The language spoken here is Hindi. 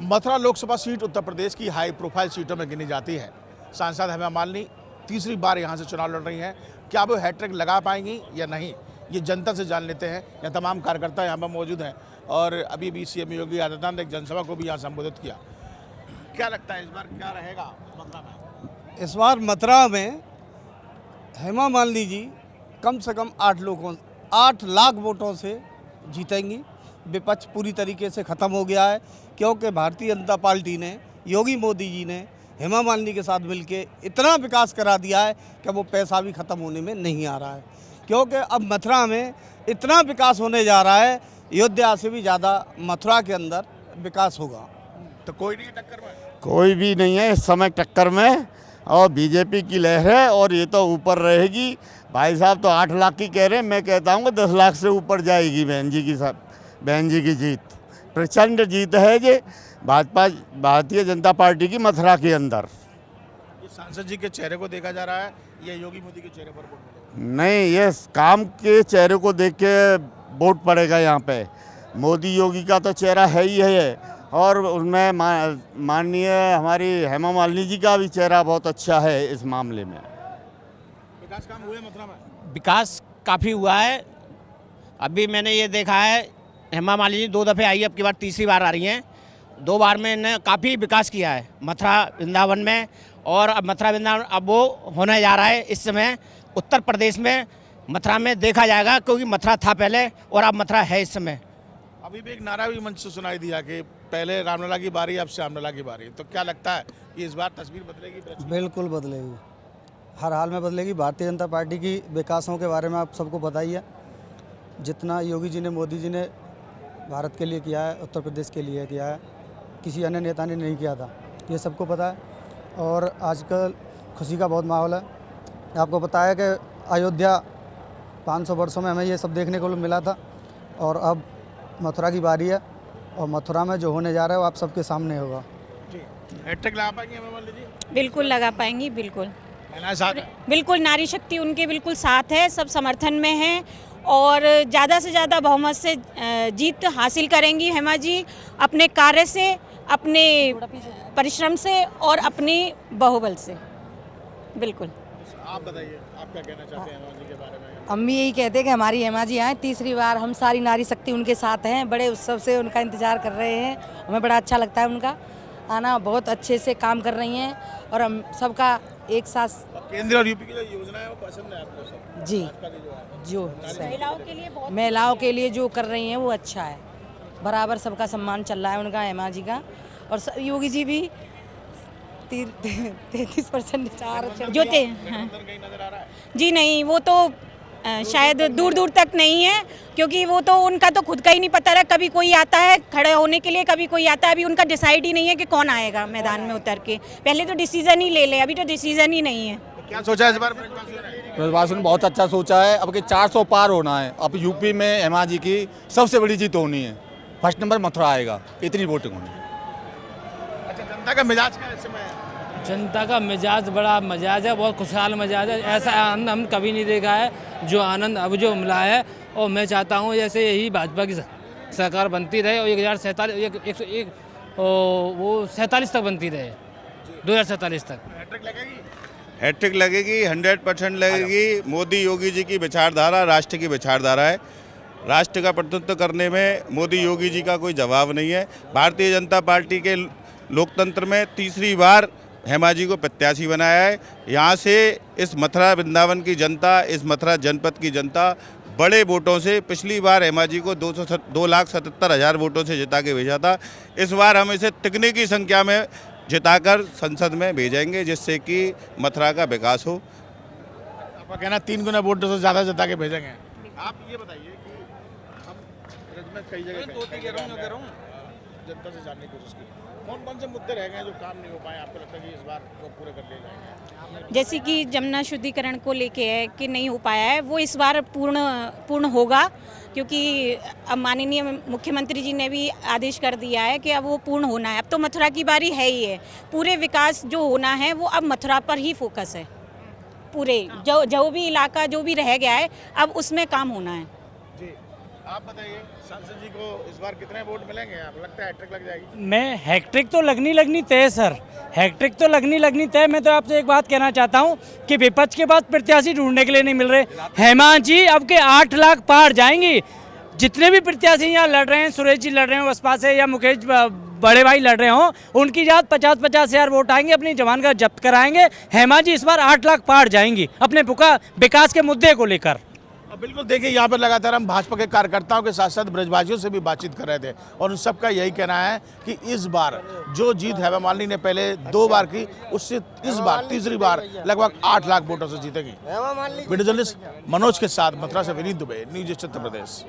मथुरा लोकसभा सीट उत्तर प्रदेश की हाई प्रोफाइल सीटों में गिनी जाती है। सांसद हेमा मालिनी तीसरी बार यहां से चुनाव लड़ रही हैं। क्या वो हैट्रिक लगा पाएंगी या नहीं, ये जनता से जान लेते हैं। यह तमाम कार्यकर्ता यहां पर मौजूद हैं और अभी भी सीएम योगी आदित्यनाथ ने एक जनसभा को भी यहाँ संबोधित किया। क्या लगता है इस बार क्या रहेगा मथुरा में? इस बार मथुरा में हेमा मालिनी जी कम से कम 8 लाख वोटों से जीतेंगी। विपक्ष पूरी तरीके से ख़त्म हो गया है, क्योंकि भारतीय जनता पार्टी ने, योगी मोदी जी ने हेमा मालिनी के साथ मिलकर इतना विकास करा दिया है कि वो पैसा भी ख़त्म होने में नहीं आ रहा है। क्योंकि अब मथुरा में इतना विकास होने जा रहा है, अयोध्या से भी ज़्यादा मथुरा के अंदर विकास होगा। तो कोई नहीं टक्कर में? कोई भी नहीं है इस समय टक्कर में, और बीजेपी की लहर है और ये तो ऊपर रहेगी। भाई साहब तो 8 लाख की कह रहे हैं, मैं कहता हूँ 10 लाख से ऊपर जाएगी बहन जी की जीत। प्रचंड जीत है ये भारतीय जनता पार्टी की मथुरा के अंदर। ये सांसद जी के चेहरे को देखा जा रहा है या योगी मोदी के चेहरे पर वोट मिलेगा? नहीं, ये काम के चेहरे को देख के वोट पड़ेगा यहाँ पे। मोदी योगी का तो चेहरा है ही है, और उनमें माननीय हमारी हेमा मालिनी जी का भी चेहरा बहुत अच्छा है इस मामले में। विकास काम हुए मथुरा में? विकास काफ़ी हुआ है। अभी मैंने ये देखा है, हेमा मालिनी 2 दफ़े आई, अब की बार तीसरी बार आ रही हैं। 2 बार में इन्हें काफ़ी विकास किया है मथुरा वृंदावन में, और अब मथुरा वृंदावन अब वो होने जा रहा है इस समय उत्तर प्रदेश में। मथुरा में देखा जाएगा, क्योंकि मथुरा था पहले और अब मथुरा है इस समय। अभी भी एक नारा भी मंच से सुनाई दिया कि पहले रामलला की बारी, अब श्यामलला की बारी। तो क्या लगता है कि इस बार तस्वीर बदलेगी? बिल्कुल बदलेगी, हर हाल में बदलेगी। भारतीय जनता पार्टी की विकासों के बारे में आप सबको पता ही है। जितना योगी जी ने, मोदी जी ने भारत के लिए किया है, उत्तर प्रदेश के लिए किया है, किसी अन्य नेता ने नहीं किया था, ये सबको पता है। और आजकल खुशी का बहुत माहौल है। आपको पता है कि अयोध्या 500 वर्षों में हमें ये सब देखने को मिला था, और अब मथुरा की बारी है, और मथुरा में जो होने जा रहा है वो आप सबके सामने होगा। हैट्रिक लगा पाएंगे हेमा मालिनी जी? बिल्कुल लगा पाएंगी, बिल्कुल। महिलाएं साथ हैं? बिल्कुल, नारी शक्ति उनके बिल्कुल साथ है, सब समर्थन में हैं, और ज़्यादा से ज़्यादा बहुमत से जीत हासिल करेंगी हेमा जी, अपने कार्य से, अपने परिश्रम से और अपने बाहुबल से। बिल्कुल। आप बताइए, आप क्या कहना चाहते हैं हेमा जी के बारे में? हम भी यही कहते हैं कि हमारी हेमा जी आए तीसरी बार। हम सारी नारी शक्ति उनके साथ हैं, बड़े उत्सव से उनका इंतजार कर रहे हैं। हमें बड़ा अच्छा लगता है उनका आना, बहुत अच्छे से काम कर रही हैं, और हम सबका एक साथ। केंद्र और यूपी की जो योजना है वो पसंद है आपको? सब जी, जो महिलाओं के लिए जो कर रही हैं वो अच्छा है। बराबर सबका सम्मान चल रहा है उनका, हेमा जी का। और योगी जी भी 33% जो थे जी नहीं, वो तो शायद दूर दूर तक नहीं है, क्योंकि वो तो उनका तो खुद का ही नहीं पता रहा। कभी कोई आता है खड़े होने के लिए, कभी कोई आता है। अभी उनका डिसाइड ही नहीं है कि कौन आएगा मैदान में उतर के। पहले तो डिसीजन ही ले ले, अभी तो डिसीजन ही नहीं है। क्या सोचा है इस बार? ब्रजवासियों ने बहुत अच्छा सोचा है। अब कि 400 पार होना है। अब यूपी में हेमा जी की सबसे बड़ी जीत होनी है। फर्स्ट नंबर मथुरा आएगा, इतनी वोटिंग होनी है। अच्छा, जनता का मिजाज क्या इस समय है? जनता का मिजाज बड़ा मिजाज है, बहुत खुशहाल मिजाज है। ऐसा आनंद हम कभी नहीं देखा है जो आनंद अब जो मिला है। और मैं चाहता हूँ जैसे यही भाजपा की सरकार बनती रहे, और 1,047 तक बनती रहे, 2047 तक। हैट्रिक लगेगी? हैट्रिक लगेगी, 100% लगेगी। मोदी योगी जी की विचारधारा राष्ट्र की विचारधारा है। राष्ट्र का प्रतिनिधित्व करने में मोदी योगी जी का कोई जवाब नहीं है। भारतीय जनता पार्टी के लोकतंत्र में तीसरी बार हेमा जी को प्रत्याशी बनाया है। यहाँ से इस मथुरा वृंदावन की जनता, इस मथुरा जनपद की जनता बड़े वोटों से, पिछली बार हेमा जी को 2,77,000 वोटों से जिता के भेजा था। इस बार हम इसे तिगने की संख्या में जिताकर संसद में भेजेंगे, जिससे कि मथुरा का विकास हो। आपका कहना 3 गुना वोटों से ज़्यादा जिता के भेजेंगे। आप ये बताइए कि हम में कई जगह जनता से जानने की कोशिश की, कौन कौन से मुद्दे रह गए जो काम नहीं हो पाए? आपको लगता है कि इस बार वो पूरे कर लिए जाएंगे? जैसे कि जमुना शुद्धिकरण को लेके है कि नहीं हो पाया है, वो इस बार पूर्ण होगा, क्योंकि अब माननीय मुख्यमंत्री जी ने भी आदेश कर दिया है कि अब वो पूर्ण होना है। अब तो मथुरा की बारी है ही है। पूरे विकास जो होना है वो अब मथुरा पर ही फोकस है। पूरे जो भी इलाका जो भी रह गया है, अब उसमें काम होना है। जी, आप बताइए, सांसद जी को इस बार कितने वोट मिलेंगे? आप लगता है हैट्रिक लग जाएगी? मैं हैट्रिक तो लगनी तय सर, हैट्रिक तो लगनी तय। मैं तो आपसे एक बात कहना चाहता हूं कि विपक्ष के पास प्रत्याशी ढूंढने के लिए नहीं मिल रहे। हेमा जी अब के 8 लाख पार जाएंगी। जितने भी प्रत्याशी यहाँ लड़ रहे हैं, सुरेश जी लड़ रहे हैं बसपा से या मुकेश बड़े भाई लड़ रहे हों, उनकी जात 50-50 हज़ार वोट आएंगे, अपनी जवान का जब्त कराएंगे। हेमा जी इस बार 8 लाख पार जाएंगी अपने विकास के मुद्दे को लेकर। बिल्कुल, देखिए यहाँ पर लगातार हम भाजपा के कार्यकर्ताओं के साथ साथ ब्रजवासियों से भी बातचीत कर रहे थे और उन सबका यही कहना है कि इस बार जो जीत हेमा मालिनी ने पहले 2 बार की, उससे इस बार तीसरी बार लगभग 8 लाख वोटों से जीतेगी। वीडियो जर्नलिस्ट मनोज के साथ मथुरा से विनीत दुबे, न्यूज़ 18 उत्तर प्रदेश।